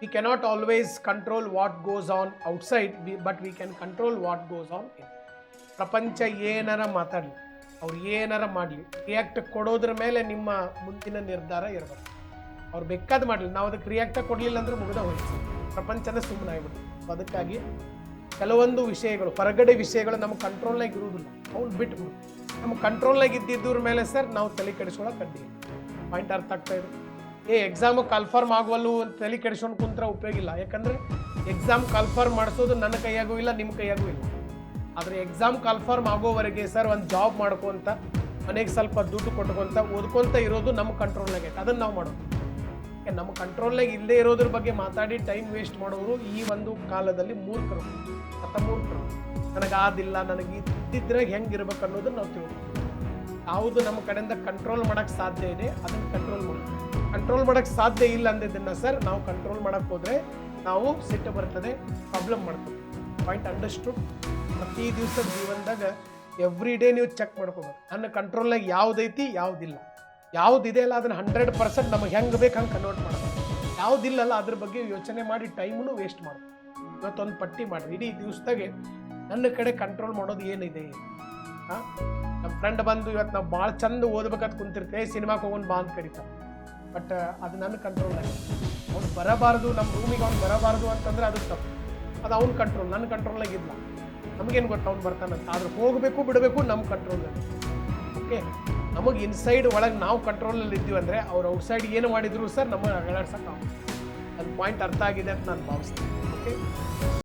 We cannot always control what goes on outside, but we can control what goes on in. ಪ್ರಪಂಚ ಏನಾರ ಮಾತಾಡಲಿ, ಅವ್ರು ಏನಾರ ಮಾಡಲಿ, ರಿಯಾಕ್ಟ್ ಕೊಡೋದ್ರ ಮೇಲೆ ನಿಮ್ಮ ಮುಂದಿನ ನಿರ್ಧಾರ ಇರಬೇಕು. ಅವ್ರು ಬೇಕಾದ್ ಮಾಡಲಿ, ನಾವು ಅದಕ್ಕೆ ರಿಯಾಕ್ಟ ಕೊಡಲಿಲ್ಲ ಅಂದ್ರೆ ಮುಗಿದ ಹೋಯ್ತು, ಪ್ರಪಂಚನ ಸುಮ್ಮನೆ ಆಗ್ಬಿಟ್ಟು. ಅದಕ್ಕಾಗಿ ಕೆಲವೊಂದು ವಿಷಯಗಳು, ಹೊರಗಡೆ ವಿಷಯಗಳು ನಮ್ಮ ಕಂಟ್ರೋಲ್ನಾಗ ಇರುವುದಿಲ್ಲ, ಅವ್ನು ಬಿಟ್ಬಿಡು. ನಮ್ಮ ಕಂಟ್ರೋಲ್ನಾಗ ಇದ್ದಿದ್ದವ್ರ ಮೇಲೆ ಸರ್ ನಾವು ತಲೆ ಕೆಡಿಸ್ಕೊಳಕ್ಕೆ ಅಡ್ಡಿ. ಪಾಯಿಂಟ್ ಅರ್ಥ ಆಗ್ತಾ ಇದೆ? ಎಕ್ಸಾಮು ಕನ್ಫರ್ಮ್ ಆಗುವಲ್ಲು ಅಂತ ತಲೆ ಕೆಡಿಸ್ಕೊಂಡು ಕುಂತ್ರೆ ಉಪಯೋಗ ಇಲ್ಲ. ಯಾಕಂದರೆ ಎಕ್ಸಾಮ್ ಕನ್ಫರ್ಮ್ ಮಾಡಿಸೋದು ನನ್ನ ಕೈಯಾಗೂ ಇಲ್ಲ, ನಿಮ್ಮ ಕೈಯಾಗೂ ಇಲ್ಲ. ಆದರೆ ಎಕ್ಸಾಮ್ ಕನ್ಫರ್ಮ್ ಆಗೋವರೆಗೆ ಸರ್ ಒಂದು ಜಾಬ್ ಮಾಡ್ಕೊತ, ಮನೆಗೆ ಸ್ವಲ್ಪ ದುಡ್ಡು ಕೊಟ್ಕೊತ, ಓದ್ಕೊತ ಇರೋದು ನಮ್ಮ ಕಂಟ್ರೋಲ್ನಾಗ ಐತೆ. ಅದನ್ನು ನಾವು ಮಾಡೋದು. ನಮ್ಮ ಕಂಟ್ರೋಲ್ನಾಗ ಇಲ್ಲದೆ ಇರೋದ್ರ ಬಗ್ಗೆ ಮಾತಾಡಿ ಟೈಮ್ ವೇಸ್ಟ್ ಮಾಡೋರು ಈ ಒಂದು ಕಾಲದಲ್ಲಿ ಮೂರ್ಖರು, ಮೂರ್ಖರು. ನನಗಾದಿಲ್ಲ, ನನಗೆ ಇದ್ದಿದ್ರಾಗ ಹೆಂಗೆ ಇರ್ಬೇಕು ಅನ್ನೋದನ್ನು ನಾವು ತಿಳ್ಕೊಂಡು, ಯಾವುದು ನಮ್ಮ ಕಡೆಯಿಂದ ಕಂಟ್ರೋಲ್ ಮಾಡೋಕ್ಕೆ ಸಾಧ್ಯ ಇದೆ ಅದನ್ನು ಕಂಟ್ರೋಲ್ ಮಾಡೋದು. ಕಂಟ್ರೋಲ್ ಮಾಡೋಕ್ಕೆ ಸಾಧ್ಯ ಇಲ್ಲ ಅಂದಿದ್ದನ್ನು ಸರ್ ನಾವು ಕಂಟ್ರೋಲ್ ಮಾಡೋಕ್ಕೆ ಹೋದರೆ ನಾವು ಸಿಟ್ಟು ಬರ್ತದೆ, ಪ್ರಾಬ್ಲಮ್ ಮಾಡ್ತೀವಿ. Point understood? ಪ್ರತಿ ದಿವಸದ ಜೀವನದಾಗ ಎವ್ರಿ ಡೇ ನೀವು ಚೆಕ್ ಮಾಡ್ಕೋಬೇಕು, ನನ್ನ ಕಂಟ್ರೋಲ್ನಾಗ ಯಾವುದೈತಿ ಯಾವುದಿಲ್ಲ. ಯಾವುದಿದೆ ಅಲ್ಲ ಅದನ್ನು 100% ನಮಗೆ ಹೆಂಗೆ ಬೇಕು ಹಂಗೆ ಕನ್ವರ್ಟ್ ಮಾಡೋದು. ಯಾವುದಿಲ್ಲಲ್ಲ ಅದ್ರ ಬಗ್ಗೆ ಯೋಚನೆ ಮಾಡಿ ಟೈಮನ್ನು ವೇಸ್ಟ್ ಮಾಡೋದು. ಇವತ್ತೊಂದು ಪಟ್ಟಿ ಮಾಡಿರಿ, ಇಡೀ ದಿವಸದಾಗೆ ನನ್ನ ಕಡೆ ಕಂಟ್ರೋಲ್ ಮಾಡೋದು ಏನಿದೆ. ಹಾಂ, ನಮ್ಮ ಫ್ರೆಂಡ್ ಬಂದು ಇವತ್ತು ನಾವು ಭಾಳ ಚಂದ ಓದ್ಬೇಕಂತ ಕುಂತಿರ್ತೇವೆ, ಸಿನಿಮಾಗೆ ಹೋಗೋಣ ಬಾ ಅಂತ ಕರೀತಾರೆ. ಬಟ್ ಅದು ನನ್ನ ಕಂಟ್ರೋಲ್ನಾಗ. ಅವ್ನು ಬರಬಾರ್ದು, ನಮ್ಮ ರೂಮಿಗೆ ಅವ್ನು ಬರಬಾರ್ದು ಅಂತಂದರೆ ಅದು ತಪ್ಪು. ಅದು ಅವ್ನ ಕಂಟ್ರೋಲ್, ನನ್ನ ಕಂಟ್ರೋಲ್ನಾಗ ಇಲ್ಲ. ನಮಗೇನು ಗೊತ್ತು ಅವ್ನು ಬರ್ತಾನಂತ, ಆದ್ರೆ ಹೋಗಬೇಕು ಬಿಡಬೇಕು ನಮ್ಮ ಕಂಟ್ರೋಲ್ನಾಗ. ಓಕೆ, ನಮಗೆ ಇನ್ಸೈಡ್ ಒಳಗೆ ನಾವು ಕಂಟ್ರೋಲಲ್ಲಿ ಇದ್ದೀವಿ ಅಂದರೆ ಅವ್ರು ಔಟ್ಸೈಡ್ ಏನು ಮಾಡಿದ್ರು ಸರ್ ನಮಗೆ ಅಗಲಾಡ್ಸೋಕ್ಕಾಗ. ನನ್ನ ಪಾಯಿಂಟ್ ಅರ್ಥ ಆಗಿದೆ ಅಂತ ನಾನು ಭಾವಿಸ್ತೀನಿ. ಓಕೆ.